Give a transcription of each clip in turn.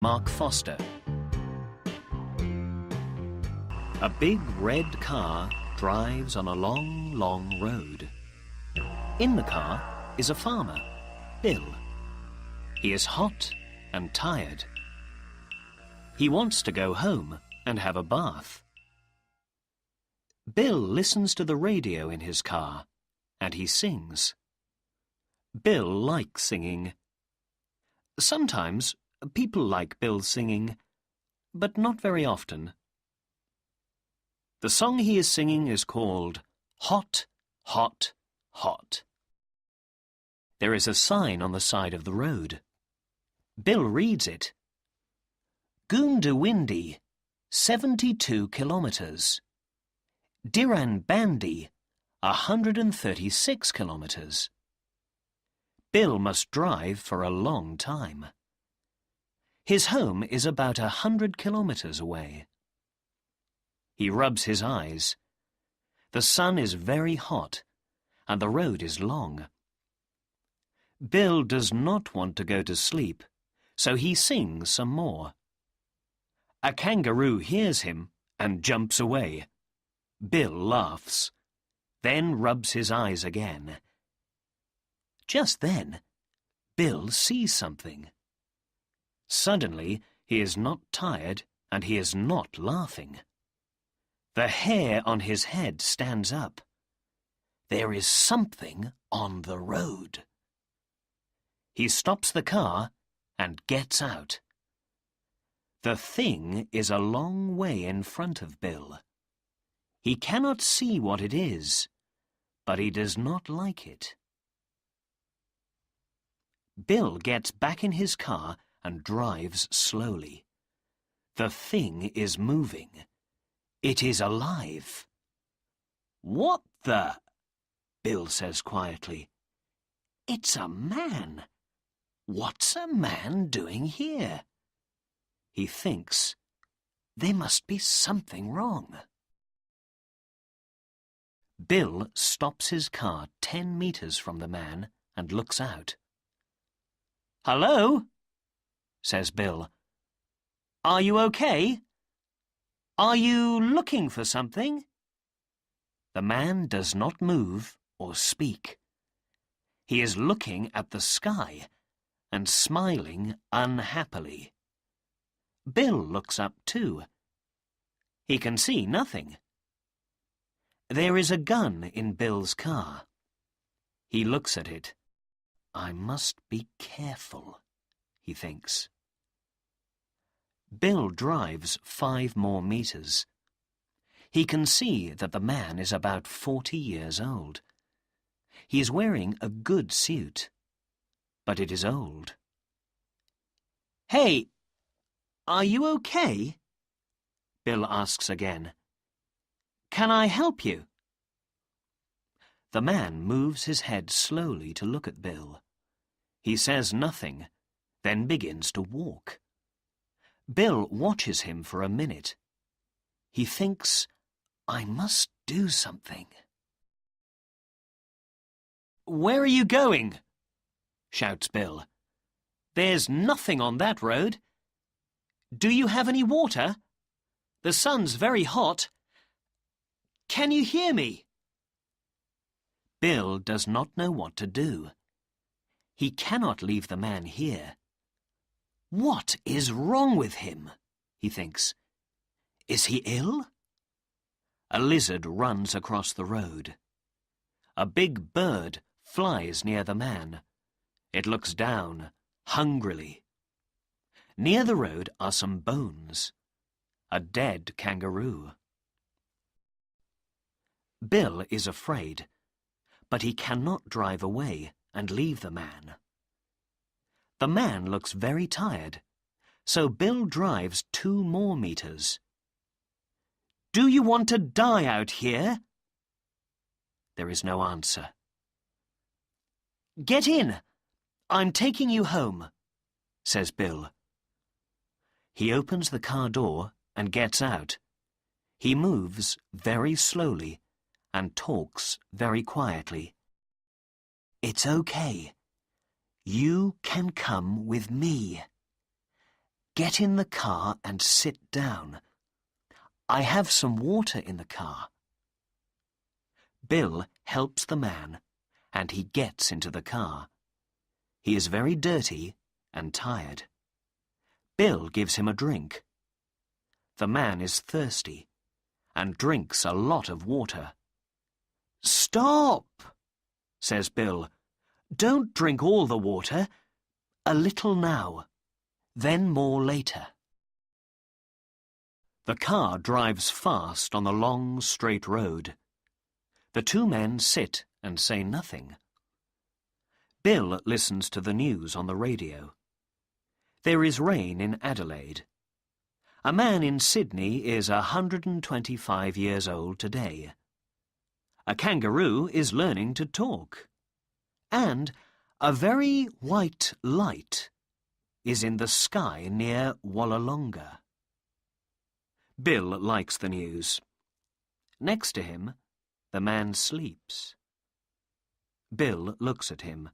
Mark Foster. A big red car drives on a long, long road. In the car is a farmer, Bill. He is hot and tired. He wants to go home and have a bath. Bill listens to the radio in his car, and he sings. Bill likes singing. Sometimes people like Bill singing, but not very often. The song he is singing is called Hot, Hot, Hot. There is a sign on the side of the road. Bill reads it. Goondiwindi, 72 kilometers. Diranbandi, 136 kilometers. Bill must drive for a long time. His home is about 100 kilometers away. He rubs his eyes. The sun is very hot, and the road is long. Bill does not want to go to sleep, so he sings some more. A kangaroo hears him and jumps away. Bill laughs, then rubs his eyes again. Just then, Bill sees something. Suddenly, he is not tired and he is not laughing. The hair on his head stands up. There is something on the road. He stops the car and gets out. The thing is a long way in front of Bill. He cannot see what it is, but he does not like it. Bill gets back in his car and drives slowly. The thing is moving. It is alive. "What the?" Bill says quietly. "It's a man. What's a man doing here?" He thinks, there must be something wrong. Bill stops his car 10 meters from the man and looks out. "Hello?" says Bill. "Are you okay? Are you looking for something?" The man does not move or speak. He is looking at the sky and smiling unhappily. Bill looks up too. He can see nothing. There is a gun in Bill's car. He looks at it. I must be careful, he thinks. Bill drives 5 more meters. He can see that the man is about 40 years old. He is wearing a good suit, but it is old. "Hey, are you okay?" Bill asks again. "Can I help you?" The man moves his head slowly to look at Bill. He says nothing, then begins to walk. Bill watches him for a minute. He thinks, I must do something. "Where are you going?" shouts Bill. "There's nothing on that road. Do you have any water? The sun's very hot. Can you hear me?" Bill does not know what to do. He cannot leave the man here. What is wrong with him? He thinks. Is he ill? A lizard runs across the road. A big bird flies near the man. It looks down, hungrily. Near the road are some bones. A dead kangaroo. Bill is afraid, but he cannot drive away and leave the man. The man looks very tired, so Bill drives 2 more meters. "Do you want to die out here?" There is no answer. "Get in! I'm taking you home," says Bill. He opens the car door and gets out. He moves very slowly and talks very quietly. "It's okay. You can come with me. Get in the car and sit down. I have some water in the car. Bill helps the man, and he gets into the car. He is very dirty and tired. Bill gives him a drink. The man is thirsty and drinks a lot of water. "Stop!" says Bill. "Don't drink all the water. A little now, then more later." The car drives fast on the long, straight road. The two men sit and say nothing. Bill listens to the news on the radio. There is rain in Adelaide. A man in Sydney is 125 years old today. A kangaroo is learning to talk. And a very white light is in the sky near Wollongong. Bill likes the news. Next to him, the man sleeps. Bill looks at him.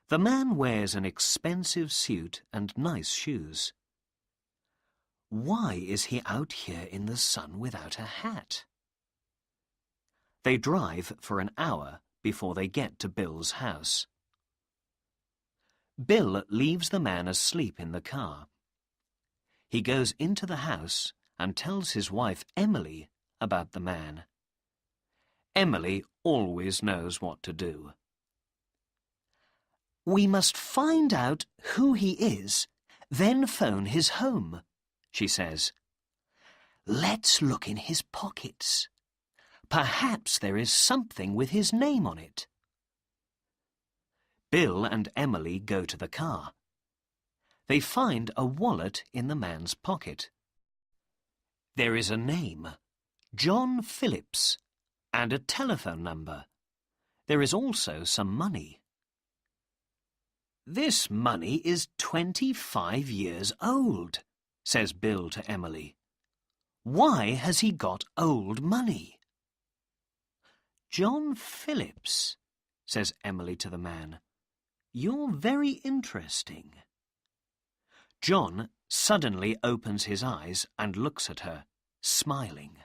The man wears an expensive suit and nice shoes. Why is he out here in the sun without a hat? They drive for an hour before they get to Bill's house. Bill leaves the man asleep in the car. He goes into the house and tells his wife Emily about the man. Emily always knows what to do. "We must find out who he is, then phone his home," she says. "Let's look in his pockets. Perhaps there is something with his name on it." Bill and Emily go to the car. They find a wallet in the man's pocket. There is a name, John Phillips, and a telephone number. There is also some money. "This money is 25 years old," says Bill to Emily. "Why has he got old money?" "John Phillips," says Emily to the man. "You're very interesting." John suddenly opens his eyes and looks at her, smiling.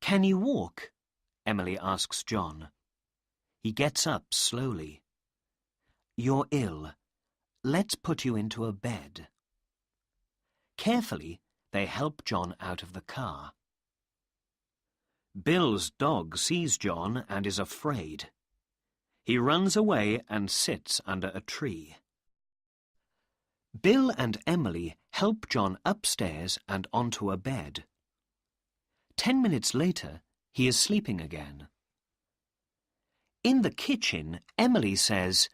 "Can you walk?" Emily asks John. He gets up slowly. "You're ill. Let's put you into a bed." Carefully, they help John out of the car. Bill's dog sees John and is afraid. He runs away and sits under a tree. Bill and Emily help John upstairs and onto a bed. 10 minutes later, he is sleeping again. In the kitchen, Emily says,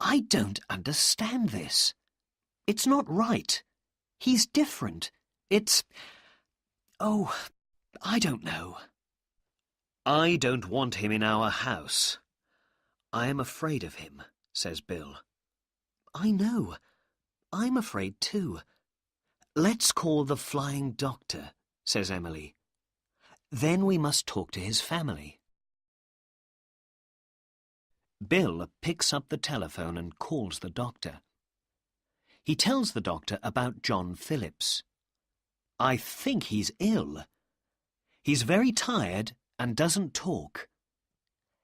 "I don't understand this. It's not right. He's different. I don't know." "I don't want him in our house. I am afraid of him," says Bill. "I know. I'm afraid too. Let's call the flying doctor," says Emily. "Then we must talk to his family." Bill picks up the telephone and calls the doctor. He tells the doctor about John Phillips. "I think he's ill. He's very tired and doesn't talk.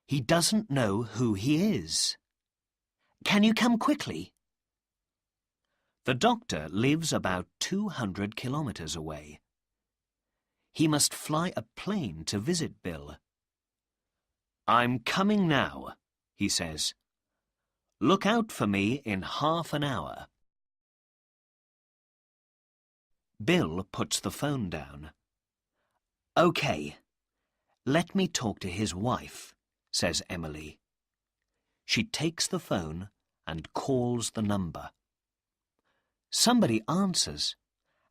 He doesn't know who he is. Can you come quickly?" The doctor lives about 200 kilometers away. He must fly a plane to visit Bill. "I'm coming now," he says. "Look out for me in half an hour." Bill puts the phone down. "OK, let me talk to his wife," says Emily. She takes the phone and calls the number. Somebody answers,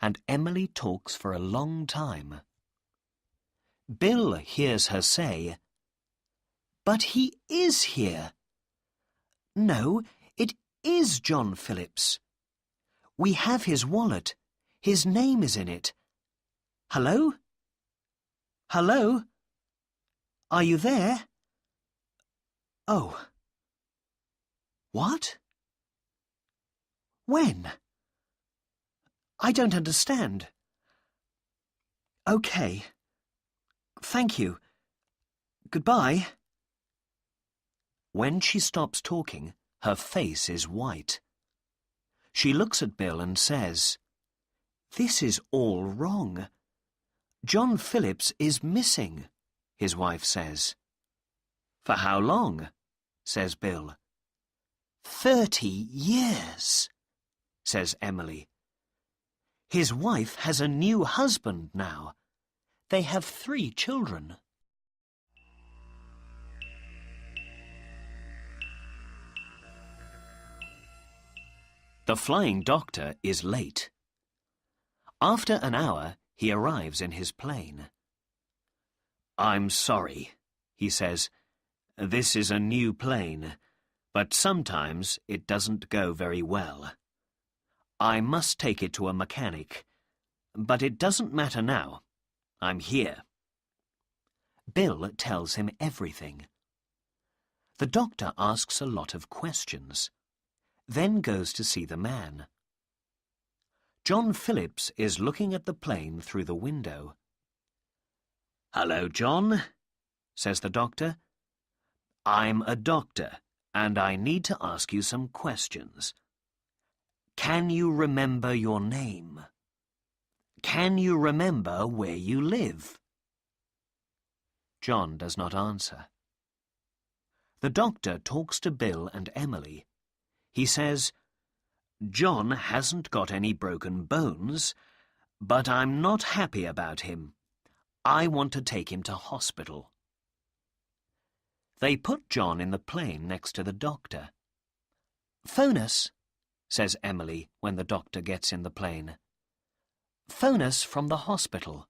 and Emily talks for a long time. Bill hears her say, "But he is here. No, it is John Phillips. We have his wallet. His name is in it. Hello? Hello? Are you there? Oh. What? When? I don't understand. OK. Thank you. Goodbye. When she stops talking, her face is white. She looks at Bill and says, "This is all wrong. John Phillips is missing," his wife says. "For how long?" says Bill. 30 years, says Emily. His wife has a new husband now. They have 3 children. The flying doctor is late. After an hour, he arrives in his plane. "I'm sorry," he says. "This is a new plane, but sometimes it doesn't go very well. I must take it to a mechanic, but it doesn't matter now. I'm here." Bill tells him everything. The doctor asks a lot of questions, then goes to see the man. John Phillips is looking at the plane through the window. "Hello, John," says the doctor. "I'm a doctor, and I need to ask you some questions. Can you remember your name? Can you remember where you live?" John does not answer. The doctor talks to Bill and Emily. He says, "John hasn't got any broken bones, but I'm not happy about him. I want to take him to hospital." They put John in the plane next to the doctor. "Phone us," says Emily when the doctor gets in the plane. "Phone us from the hospital."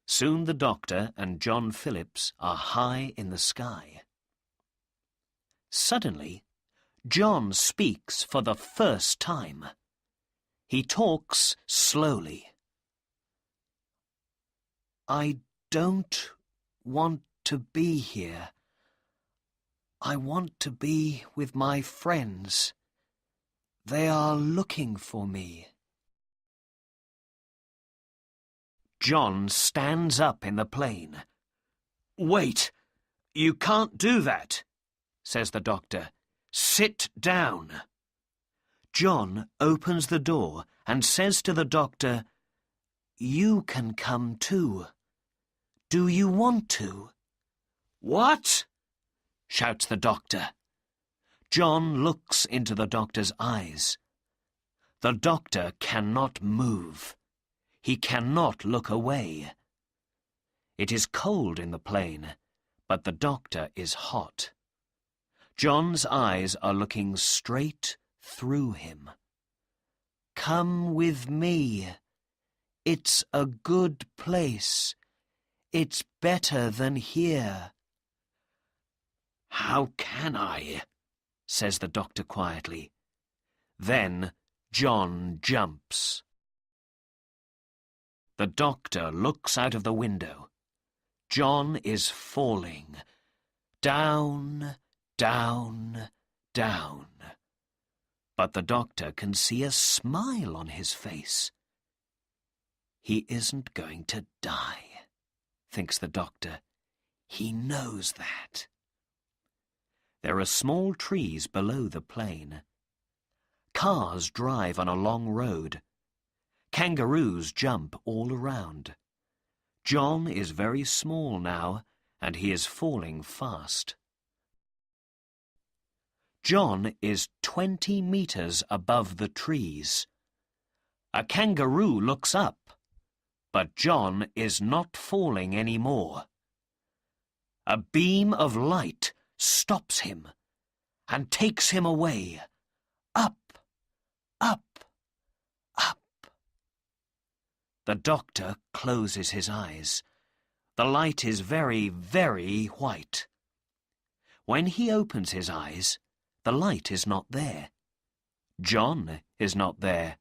Soon the doctor and John Phillips are high in the sky. Suddenly, John speaks for the first time. He talks slowly. "I don't want to be here. I want to be with my friends. They are looking for me." John stands up in the plane. "Wait, you can't do that," says the doctor. "Sit down." John opens the door and says to the doctor, "You can come too. Do you want to?" "What?" shouts the doctor. John looks into the doctor's eyes. The doctor cannot move. He cannot look away. It is cold in the plane, but the doctor is hot. John's eyes are looking straight through him. "Come with me. It's a good place. It's better than here." "How can I?" says the doctor quietly. Then John jumps. The doctor looks out of the window. John is falling. Down, down, down. But the doctor can see a smile on his face. He isn't going to die, thinks the doctor. He knows that. There are small trees below the plane. Cars drive on a long road. Kangaroos jump all around. John is very small now, and he is falling fast. John is 20 meters above the trees. A kangaroo looks up, but John is not falling anymore. A beam of light stops him and takes him away, up, up, up. The doctor closes his eyes. The light is very, very white. When he opens his eyes, the light is not there. John is not there.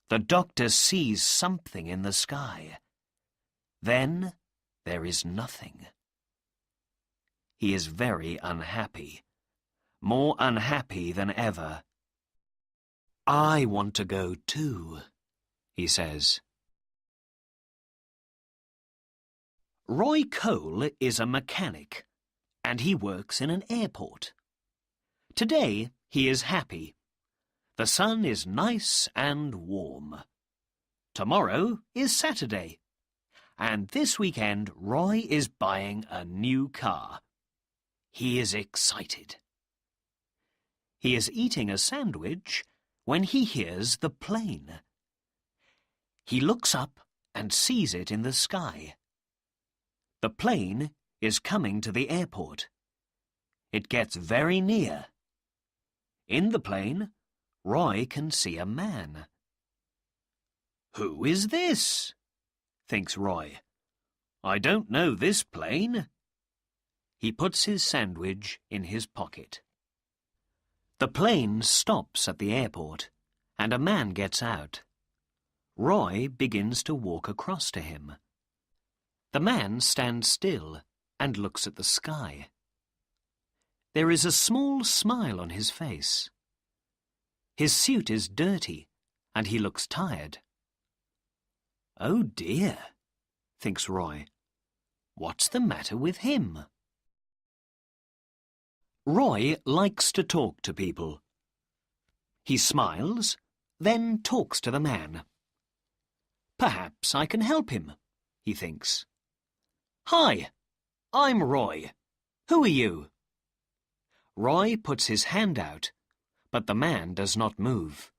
The doctor sees something in the sky. Then there is nothing. He is very unhappy, more unhappy than ever. I want to go too, he says. Roy Cole is a mechanic, and he works in an airport. Today he is happy. The sun is nice and warm. Tomorrow is Saturday, and this weekend Roy is buying a new car. He is excited. He is eating a sandwich when he hears the plane. He looks up and sees it in the sky. The plane is coming to the airport. It gets very near. In the plane, Roy can see a man. "Who is this?" thinks Roy. "I don't know this plane." He puts his sandwich in his pocket. The plane stops at the airport, and a man gets out. Roy begins to walk across to him. The man stands still and looks at the sky. There is a small smile on his face. His suit is dirty, and he looks tired. "Oh dear," thinks Roy. "What's the matter with him?" Roy likes to talk to people. He smiles, then talks to the man. "Perhaps I can help him," he thinks. "Hi, I'm Roy. Who are you?" Roy puts his hand out, but the man does not move.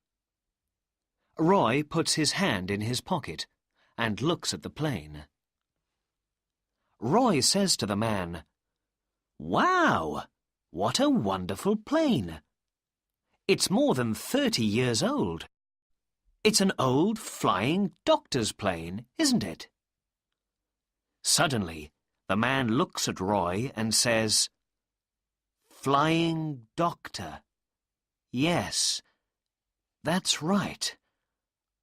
Roy puts his hand in his pocket and looks at the plane. Roy says to the man, "Wow, what a wonderful plane. It's more than 30 years old. It's an old flying doctor's plane, isn't it?" Suddenly, the man looks at Roy and says, "Flying doctor. Yes, that's right.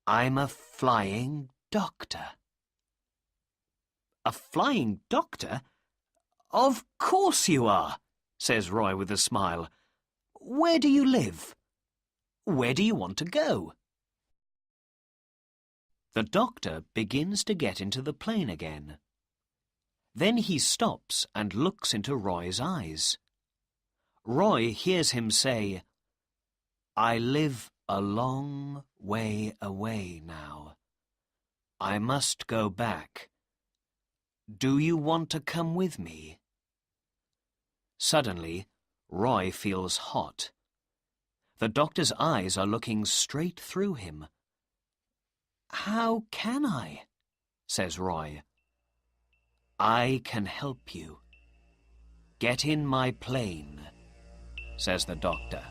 I'm a flying doctor." "A flying doctor? Of course you are," says Roy with a smile. "Where do you live? Where do you want to go?" The doctor begins to get into the plane again. Then he stops and looks into Roy's eyes. Roy hears him say, "I live a long way away now. I must go back. Do you want to come with me?" Suddenly, Roy feels hot. The doctor's eyes are looking straight through him. "How can I?" says Roy. "I can help you. Get in my plane," says the doctor.